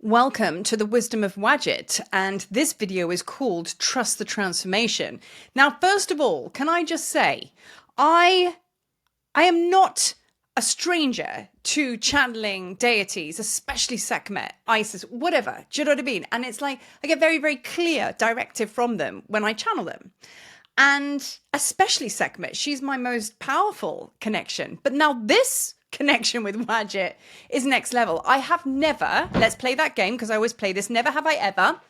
Welcome to the Wisdom of Wadjet, and this video is called Trust the Transformation. Now, first of all, can I just say, I am not a stranger to channeling deities, especially Sekhmet, Isis, whatever. Do you know what I mean? And it's like, I get very, very clear directive from them when I channel them. And especially Sekhmet, she's my most powerful connection. But now this connection with Wadjet is next level. I have never, let's play that game because I always play this, never have I ever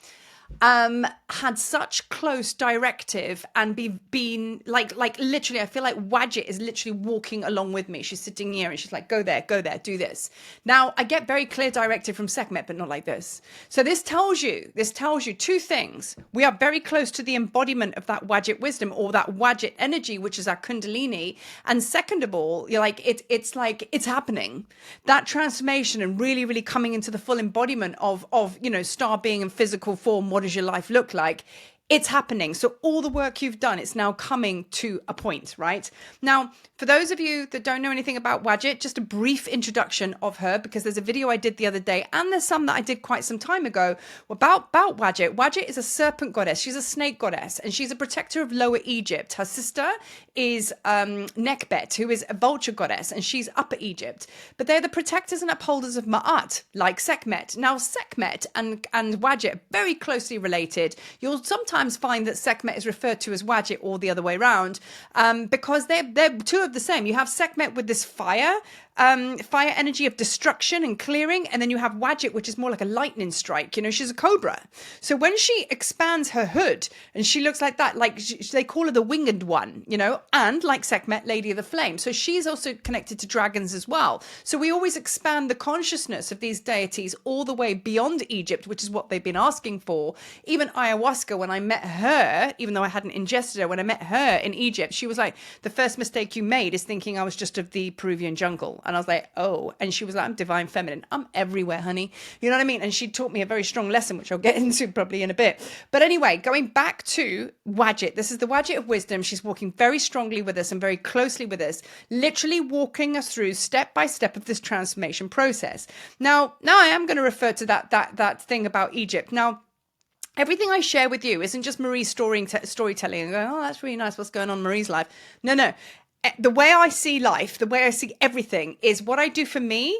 had such close directive and been like literally, I feel like Wadjet is literally walking along with me. She's sitting here and she's like, go there, do this. Now I get very clear directive from Sekhmet, but not like this. So this tells you two things. We are very close to the embodiment of that Wadjet wisdom or that Wadjet energy, which is our Kundalini. And second of all, you're like, it's like, it's happening. That transformation and really, really coming into the full embodiment of, you know, star being in physical form. What does your life look like? It's happening. So all the work you've done, it's now coming to a point, right? Now, for those of you that don't know anything about Wadjet, just a brief introduction of her, because there's a video I did the other day, and there's some that I did quite some time ago about Wadjet. Wadjet is a serpent goddess. She's a snake goddess, and she's a protector of Lower Egypt. Her sister is Nekbet, who is a vulture goddess, and she's Upper Egypt. But they're the protectors and upholders of Ma'at, like Sekhmet. Now, Sekhmet and Wadjet are very closely related. You'll sometimes find that Sekhmet is referred to as Wadjet or the other way around, because they're two of the same. You have Sekhmet with this fire energy of destruction and clearing, and then you have Wadjet, which is more like a lightning strike. You know, she's a cobra. So when she expands her hood and she looks like that, like they call her the winged one, you know, and like Sekhmet, Lady of the Flame. So she's also connected to dragons as well. So we always expand the consciousness of these deities all the way beyond Egypt, which is what they've been asking for. Even ayahuasca, when I met her, even though I hadn't ingested her, when I met her in Egypt, she was like, the first mistake you made is thinking I was just of the Peruvian jungle. And I was like, oh. And she was like, I'm divine feminine. I'm everywhere, honey. You know what I mean? And she taught me a very strong lesson, which I'll get into probably in a bit. But anyway, going back to Wadjet, this is the Wadjet of wisdom. She's walking very strongly with us and very closely with us, literally walking us through step by step of this transformation process. Now I am going to refer to that thing about Egypt. Now, everything I share with you isn't just Marie's storytelling and going, oh, that's really nice. What's going on in Marie's life? No. The way I see life, the way I see everything is what I do for me,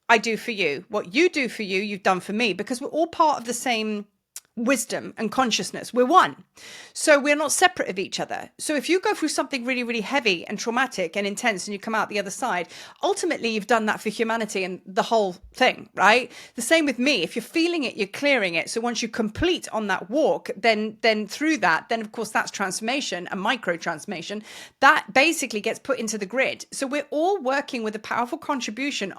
I do for you. What you do for you, you've done for me, because we're all part of the same wisdom and consciousness. We're one. So we're not separate of each other. So if you go through something really, really heavy and traumatic and intense and you come out the other side, ultimately you've done that for humanity and the whole thing, right? The same with me. If you're feeling it, you're clearing it. So once you complete on that walk, then through that, then of course that's transformation, a micro transformation that basically gets put into the grid. So we're all working with a powerful contribution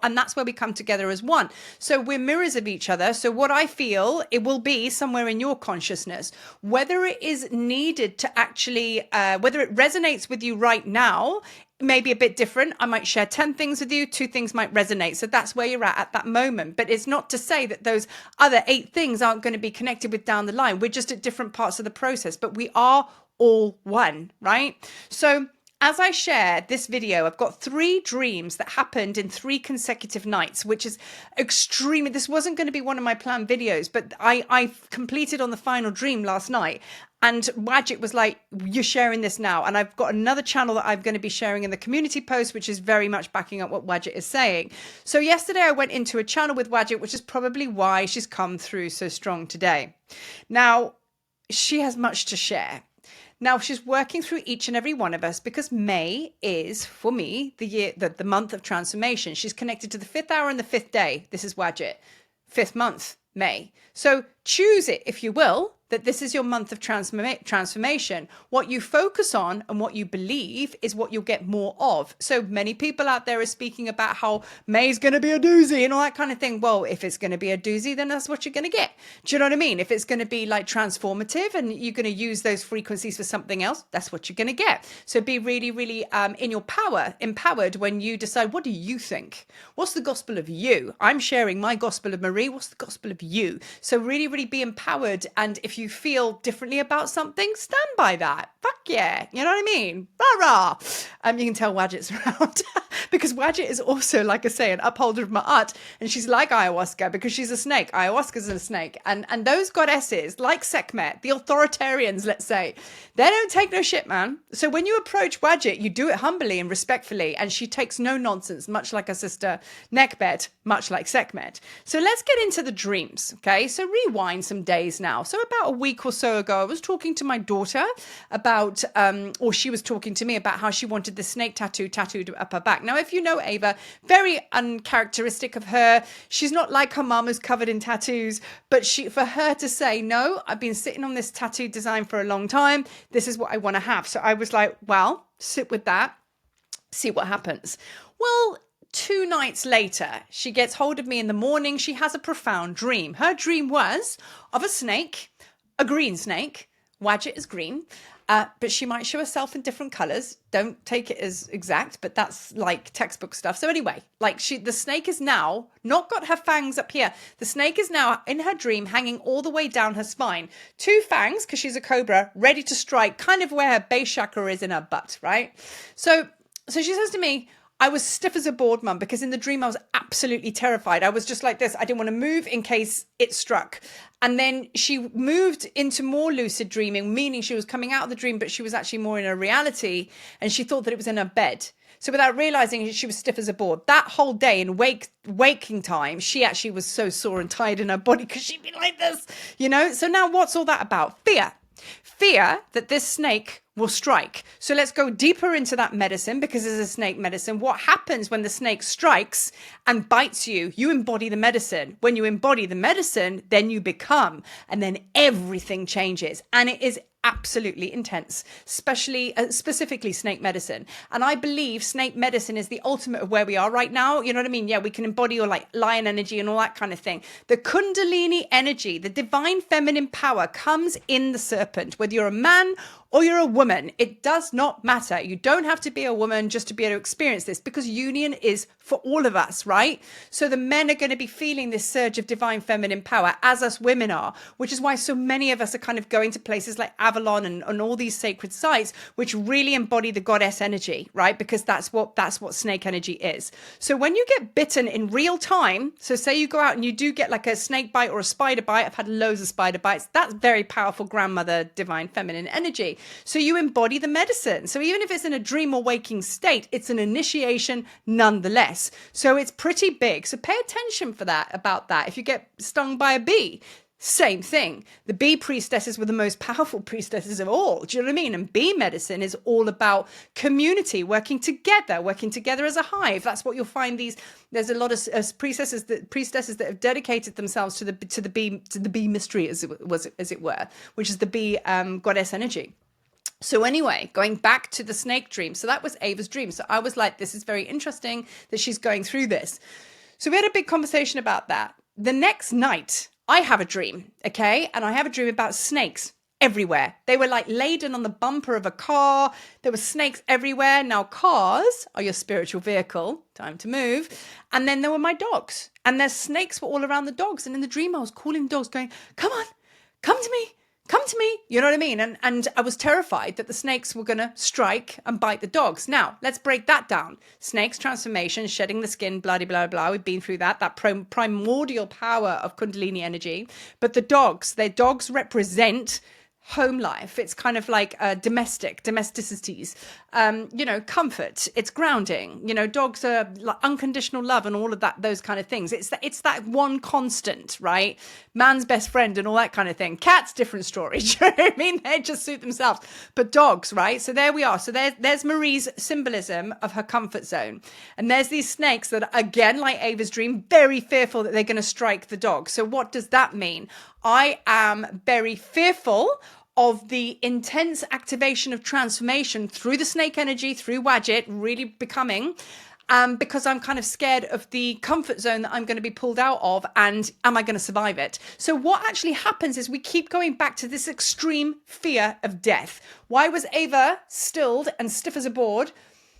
and that's where we come together as one. So we're mirrors of each other. So what I feel, it will be somewhere in your consciousness, whether it is needed to actually, whether it resonates with you right now, maybe a bit different. I might share 10 things with you, 2 things might resonate. So that's where you're at that moment. But it's not to say that those other 8 things aren't going to be connected with down the line. We're just at different parts of the process, but we are all one, right? So as I share this video, I've got 3 dreams that happened in 3 consecutive nights, which is extremely, this wasn't going to be one of my planned videos, but I completed on the final dream last night. And Wadjet was like, you're sharing this now. And I've got another channel that I'm going to be sharing in the community post, which is very much backing up what Wadjet is saying. So yesterday I went into a channel with Wadjet, which is probably why she's come through so strong today. Now, she has much to share. Now, she's working through each and every one of us because May is, for me, the month of transformation. She's connected to the 5th hour and the 5th day. This is Wadjet, 5th month, May. So choose it, if you will, that this is your month of transformation. What you focus on and what you believe is what you'll get more of. So many people out there are speaking about how May's going to be a doozy and all that kind of thing. Well, if it's going to be a doozy, then that's what you're going to get. Do you know what I mean? If it's going to be like transformative and you're going to use those frequencies for something else, that's what you're going to get. So be really, really in your power, empowered when you decide, what do you think? What's the gospel of you? I'm sharing my gospel of Marie. What's the gospel of you? So really, really be empowered. And if you you feel differently about something, stand by that. Fuck yeah. You know what I mean? Rah-rah. You can tell Wadjet's around because Wadjet is also, like I say, an upholder of Ma'at, and she's like ayahuasca because she's a snake. Ayahuasca's a snake. And those goddesses, like Sekhmet, the authoritarians, let's say, they don't take no shit, man. So when you approach Wadjet, you do it humbly and respectfully, and she takes no nonsense, much like her sister Nekbet, much like Sekhmet. So let's get into the dreams, okay? So rewind some days now. So about a week or so ago, I was talking to my daughter about, or she was talking to me about how she wanted the snake tattooed up her back. Now, if you know Ava, very uncharacteristic of her. She's not like her mum who's covered in tattoos, but for her to say, no, I've been sitting on this tattoo design for a long time. This is what I want to have. So I was like, well, sit with that, see what happens. Well, 2 nights later, she gets hold of me in the morning. She has a profound dream. Her dream was of a snake, a green snake. Wadjet is green, but she might show herself in different colors. Don't take it as exact, but that's like textbook stuff. So anyway, like the snake is now not got her fangs up here. The snake is now in her dream hanging all the way down her spine. 2 fangs, because she's a cobra, ready to strike, kind of where her base chakra is in her butt, right? So she says to me, I was stiff as a board, Mum, because in the dream I was absolutely terrified. I was just like this. I didn't want to move in case it struck. And then she moved into more lucid dreaming, meaning she was coming out of the dream, but she was actually more in a reality, and she thought that it was in her bed. So without realizing, she was stiff as a board. That whole day in waking time, she actually was so sore and tired in her body because she'd been like this, you know? So now what's all that about? Fear that this snake will strike. So let's go deeper into that medicine, because it's a snake medicine. What happens when the snake strikes and bites you? You embody the medicine. When you embody the medicine, then you become, and then everything changes. And it is absolutely intense, specifically snake medicine. And I believe snake medicine is the ultimate of where we are right now. You know what I mean? Yeah, we can embody your like lion energy and all that kind of thing. The Kundalini energy, the divine feminine power, comes in the serpent, whether you're a man or you're a woman. It does not matter. You don't have to be a woman just to be able to experience this, because union is for all of us, right? So the men are going to be feeling this surge of divine feminine power, as us women are, which is why so many of us are kind of going to places like Avalon and all these sacred sites, which really embody the goddess energy, right? Because that's what snake energy is. So when you get bitten in real time, so say you go out and you do get like a snake bite or a spider bite, I've had loads of spider bites, that's very powerful grandmother divine feminine energy. So you embody the medicine. So even if it's in a dream or waking state, it's an initiation nonetheless. So it's pretty big. So pay attention about that. If you get stung by a bee, same thing. The bee priestesses were the most powerful priestesses of all. Do you know what I mean? And bee medicine is all about community, working together as a hive. That's what you'll find. There's a lot of priestesses that have dedicated themselves to the bee mystery, as it were, which is the bee goddess energy. So anyway, going back to the snake dream. So that was Ava's dream. So I was like, this is very interesting that she's going through this. So we had a big conversation about that. The next night, I have a dream, okay? And I have a dream about snakes everywhere. They were like laden on the bumper of a car. There were snakes everywhere. Now, cars are your spiritual vehicle. Time to move. And then there were my dogs. And their snakes were all around the dogs. And in the dream, I was calling the dogs going, come on, come to me. Come to me. You know what I mean? And I was terrified that the snakes were going to strike and bite the dogs. Now, let's break that down. Snakes, transformation, shedding the skin, blah, blah, blah. We've been through that primordial power of Kundalini energy. But the dogs, their dogs represent home life. It's kind of like domesticities, comfort. It's grounding. Dogs are like unconditional love and all of that, those kind of things. It's that one constant, right? Man's best friend and all that kind of thing. Cats, different story. Do you know what I mean? They just suit themselves. But dogs, right? So there we are. So there's Marie's symbolism of her comfort zone. And there's these snakes that, again, like Ava's dream, very fearful that they're going to strike the dog. So what does that mean? I am very fearful of the intense activation of transformation through the snake energy, through Wadjet, really becoming, because I'm kind of scared of the comfort zone that I'm going to be pulled out of, and am I going to survive it? So what actually happens is we keep going back to this extreme fear of death. Why was Ava stilled and stiff as a board?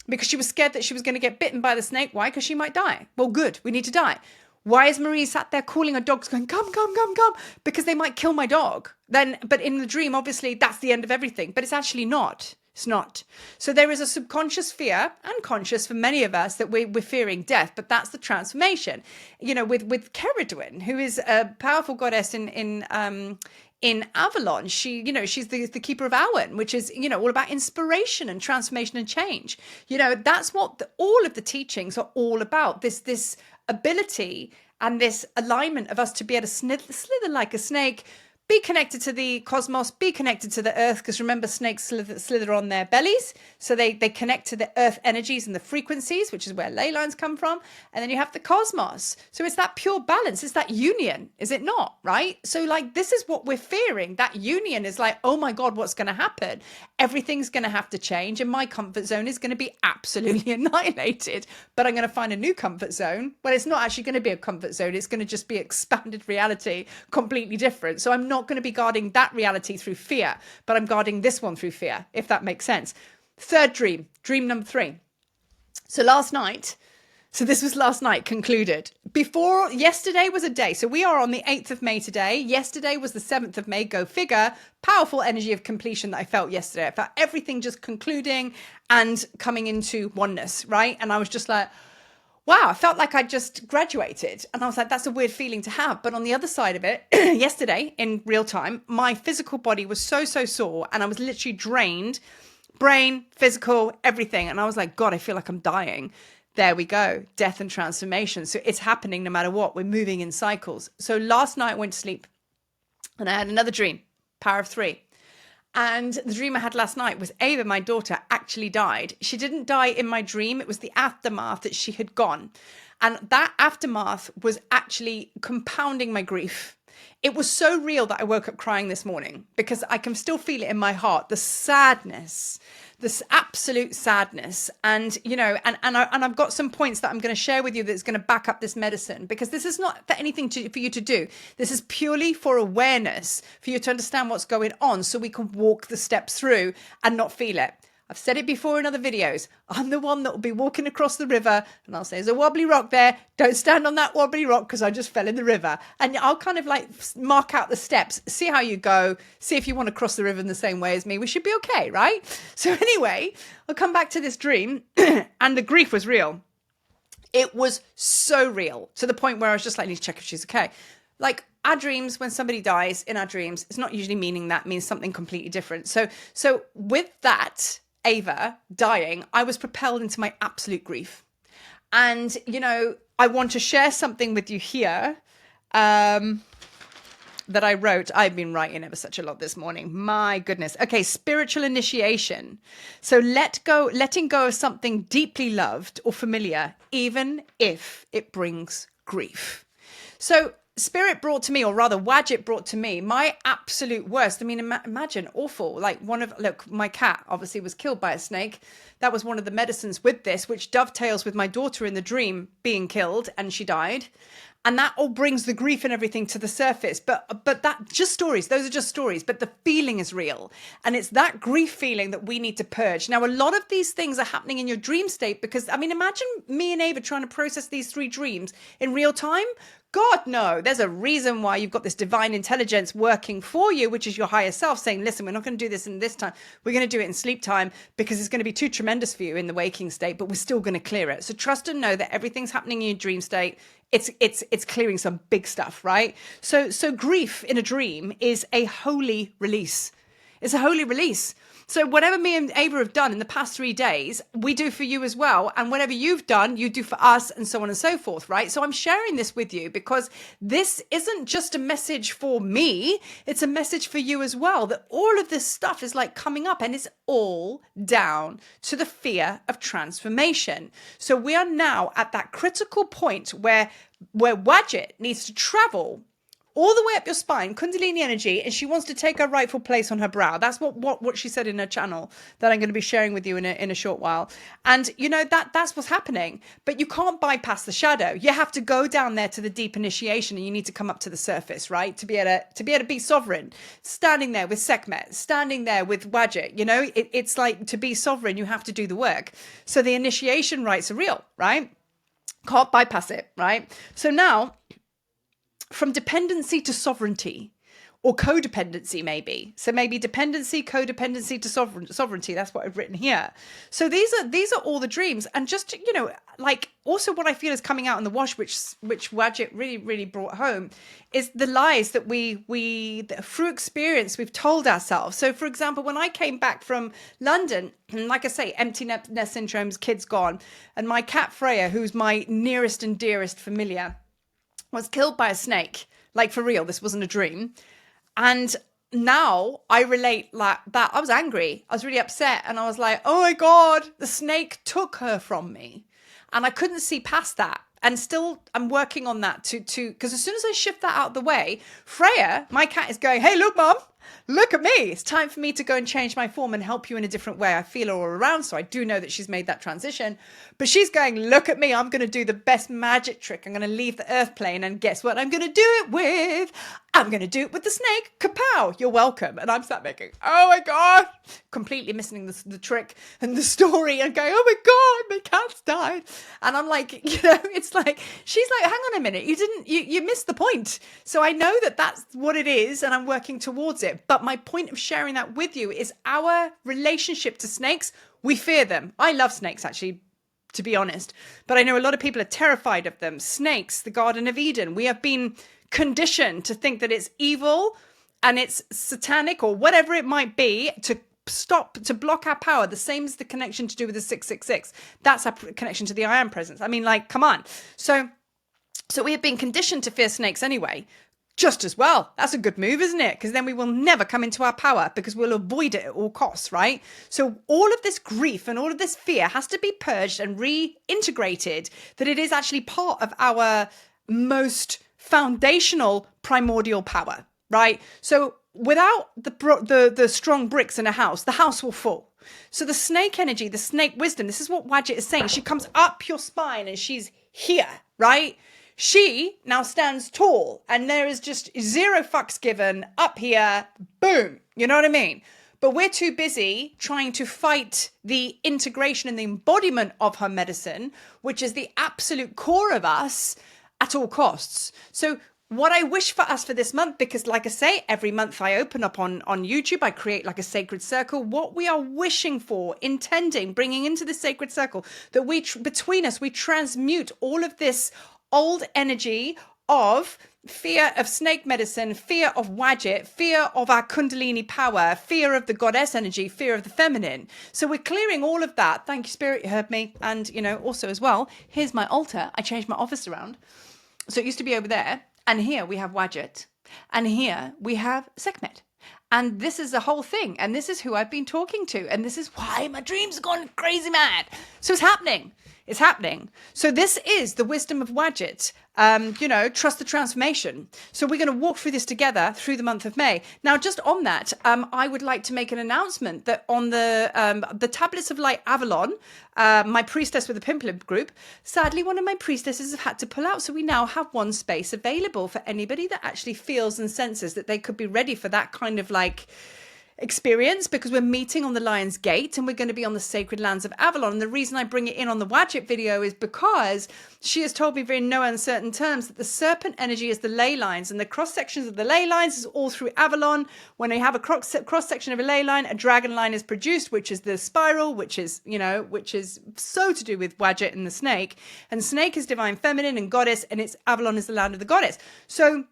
Because she was scared that she was going to get bitten by the snake. Why? Because she might die. Well, good. We need to die. Why is Marie sat there calling her dogs going, come, come, come, come? Because they might kill my dog. Then, but in the dream, obviously, that's the end of everything. But it's actually not. It's not. So there is a subconscious fear and conscious for many of us that we're fearing death, but that's the transformation. You know, with Ceridwen, who is a powerful goddess in Avalon, she's the keeper of Awen, which is, all about inspiration and transformation and change. That's what all of the teachings are all about. This ability and this alignment of us to be able to slither like a snake, be connected to the cosmos, be connected to the earth, because remember, snakes slither on their bellies, so they connect to the earth energies and the frequencies, which is where ley lines come from. And then you have the cosmos. So it's that pure balance. It's that union, is it not? Right? So this is what we're fearing. That union is like, oh my God, what's going to happen? Everything's going to have to change, and my comfort zone is going to be absolutely annihilated. But I'm going to find a new comfort zone. Well, it's not actually going to be a comfort zone. It's going to just be expanded reality, completely different. So I'm not going to be guarding that reality through fear, but I'm guarding this one through fear, if that makes sense. Third dream number 3. So this was last night concluded. Yesterday was a day. So we are on the 8th of May today. Yesterday was the 7th of May. Go figure. Powerful energy of completion that I felt yesterday. I felt everything just concluding and coming into oneness, right? And I was just like, wow, I felt like I just graduated. And I was like, that's a weird feeling to have. But on the other side of it, yesterday in real time, my physical body was so sore, and I was literally drained, brain, physical, everything. And I was like, God, I feel like I'm dying. There we go. Death and transformation. So it's happening no matter what. We're moving in cycles. So last night I went to sleep and I had another dream, power of 3. And the dream I had last night was Ava, my daughter, actually died. She didn't die in my dream. It was the aftermath that she had gone. And that aftermath was actually compounding my grief. It was so real that I woke up crying this morning, because I can still feel it in my heart, the sadness, this absolute sadness. And, I've got some points that I'm going to share with you that's going to back up this medicine, because this is not for anything for you to do. This is purely for awareness, for you to understand what's going on, so we can walk the steps through and not feel it. I've said it before in other videos. I'm the one that will be walking across the river and I'll say, there's a wobbly rock there. Don't stand on that wobbly rock because I just fell in the river. And I'll kind of mark out the steps, see how you go, see if you want to cross the river in the same way as me. We should be okay, right? So anyway, I'll come back to this dream and the grief was real. It was so real, to the point where I was just like, I need to check if she's okay. Our dreams, when somebody dies in our dreams, it's not usually meaning that, means something completely different. So with that, Ava dying, I was propelled into my absolute grief. And, I want to share something with you here that I wrote. I've been writing ever such a lot this morning. My goodness. Okay, spiritual initiation. So letting go of something deeply loved or familiar, even if it brings grief. So Spirit brought to me, or rather Wadjet brought to me, my absolute worst. I mean, imagine, awful. My cat obviously was killed by a snake. That was one of the medicines with this, which dovetails with my daughter in the dream being killed and she died. And that all brings the grief and everything to the surface. But that just stories. Those are just stories. But the feeling is real. And it's that grief feeling that we need to purge. Now, a lot of these things are happening in your dream state, because, imagine me and Ava trying to process these 3 dreams in real time. God, no, there's a reason why you've got this divine intelligence working for you, which is your higher self saying, listen, we're not going to do this in this time. We're going to do it in sleep time, because it's going to be too tremendous for you in the waking state, but we're still going to clear it. So trust and know that everything's happening in your dream state. It's clearing some big stuff, right? So grief in a dream is a holy release. It's a holy release. So whatever me and Ava have done in the past 3 days, we do for you as well. And whatever you've done, you do for us, and so on and so forth, right? So I'm sharing this with you because this isn't just a message for me. It's a message for you as well, that all of this stuff is coming up, and it's all down to the fear of transformation. So we are now at that critical point where Wadjet needs to travel all the way up your spine, Kundalini energy, and she wants to take her rightful place on her brow. That's what she said in her channel that I'm going to be sharing with you in a short while. And that's what's happening. But you can't bypass the shadow. You have to go down there to the deep initiation, and you need to come up to the surface, right? To be able to be sovereign. Standing there with Sekhmet, standing there with Wadjet, it's like, to be sovereign, you have to do the work. So the initiation rites are real, right? Can't bypass it, right? So now, from dependency to sovereignty, or codependency maybe. So maybe dependency, codependency to sovereignty. That's what I've written here. So these are all the dreams. And just, you know, like also what I feel is coming out in the wash, which Wadjet really brought home, is the lies that we through experience, we've told ourselves. So for example, when I came back from London, and like I say, empty nest syndrome's kids gone, and my cat Freya, who's my nearest and dearest familiar, was killed by a snake. Like for real, this wasn't a dream. And now I relate like that. I was angry. I was really upset. And I was like, oh my God, the snake took her from me. And I couldn't see past that. And still, I'm working on that because as soon as I shift that out of the way, Freya, my cat, is going, hey, look, Mum, look at me. It's time for me to go and change my form and help you in a different way. I feel her all around. So I do know that she's made that transition. But she's going, look at me. I'm going to do the best magic trick. I'm going to leave the earth plane. And guess what I'm going to do it with? I'm going to do it with the snake. Kapow. You're welcome. And I'm sat making, oh my God, completely missing the trick and the story and going, oh my God, my cat's died. And I'm like, you know, it's like, she's like, hang on a minute. You missed the point. So I know that that's what it is and I'm working towards it. But my point of sharing that with you is our relationship to snakes. We fear them. I love snakes, actually, to be honest. But I know a lot of people are terrified of them. Snakes, the Garden of Eden. We have been conditioned to think that it's evil and it's satanic or whatever it might be to block our power. The same as the connection to do with the 666. That's our connection to the I am presence. I mean, like, come on. So we have been conditioned to fear snakes anyway. Just as well. That's a good move, isn't it? Because then we will never come into our power because we'll avoid it at all costs, right? So all of this grief and all of this fear has to be purged and reintegrated, that it is actually part of our most foundational primordial power, right? So without the strong bricks in a house, the house will fall. So the snake energy, the snake wisdom, this is what Wadjet is saying. She comes up your spine and she's here, right? She now stands tall and there is just zero fucks given up here. Boom. You know what I mean? But we're too busy trying to fight the integration and the embodiment of her medicine, which is the absolute core of us at all costs. So what I wish for us for this month, because like I say, every month I open up on YouTube, I create like a sacred circle. What we are wishing for, intending, bringing into the sacred circle, that between us, we transmute all of this old energy of fear of snake medicine, fear of Wadjet, fear of our Kundalini power, fear of the goddess energy, fear of the feminine. So we're clearing all of that. Thank you, Spirit, you heard me. And, you know, also as well, here's my altar. I changed my office around. So it used to be over there. And here we have Wadjet. And here we have Sekhmet. And this is the whole thing. And this is who I've been talking to. And this is why my dreams have gone crazy mad. So it's happening. It's happening. So this is the wisdom of Wadjet. You know, trust the transformation. So we're going to walk through this together through the month of May. Now, just on that, I would like to make an announcement that on the Tablets of Light Avalon, my priestess with the pimple group, sadly, one of my priestesses have had to pull out. So we now have one space available for anybody that actually feels and senses that they could be ready for that kind of like experience, because we're meeting on the Lion's Gate and we're going to be on the sacred lands of Avalon. And the reason I bring it in on the Wadjet video is because she has told me very no uncertain terms that the serpent energy is the ley lines, and the cross sections of the ley lines is all through Avalon. When they have a cross section of a ley line, a dragon line is produced, which is the spiral, which is, you know, which is so to do with Wadjet and the snake. And snake is divine feminine and goddess, and it's Avalon is the land of the goddess. So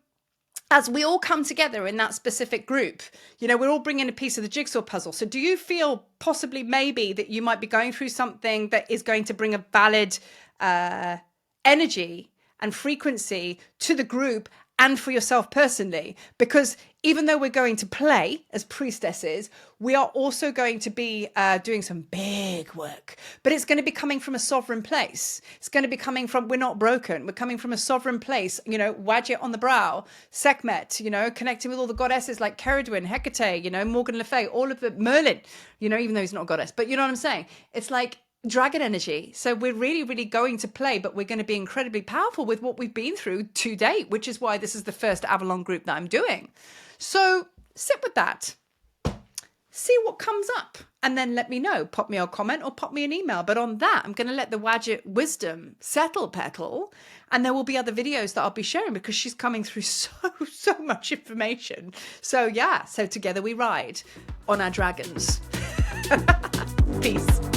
as we all come together in that specific group, you know, we're all bringing a piece of the jigsaw puzzle. So do you feel possibly maybe that you might be going through something that is going to bring a valid energy and frequency to the group and for yourself personally? Because even though we're going to play as priestesses, we are also going to be doing some big work. But it's going to be coming from a sovereign place. It's going to be coming from, we're not broken. We're coming from a sovereign place. You know, Wadjet on the brow, Sekhmet, you know, connecting with all the goddesses like Keridwen, Hecate, you know, Morgan Le Fay, all of it, Merlin, you know, even though he's not a goddess. But you know what I'm saying? It's like dragon energy. So we're really going to play, but we're going to be incredibly powerful with what we've been through to date, which is why this is the first Avalon group that I'm doing. So sit with that. see what comes up and then let me know. Pop me a comment or pop me an email. But on that, I'm going to let the Wadjet wisdom settle petal, and there will be other videos that I'll be sharing because she's coming through so much information. So yeah, so together we ride on our dragons. Peace.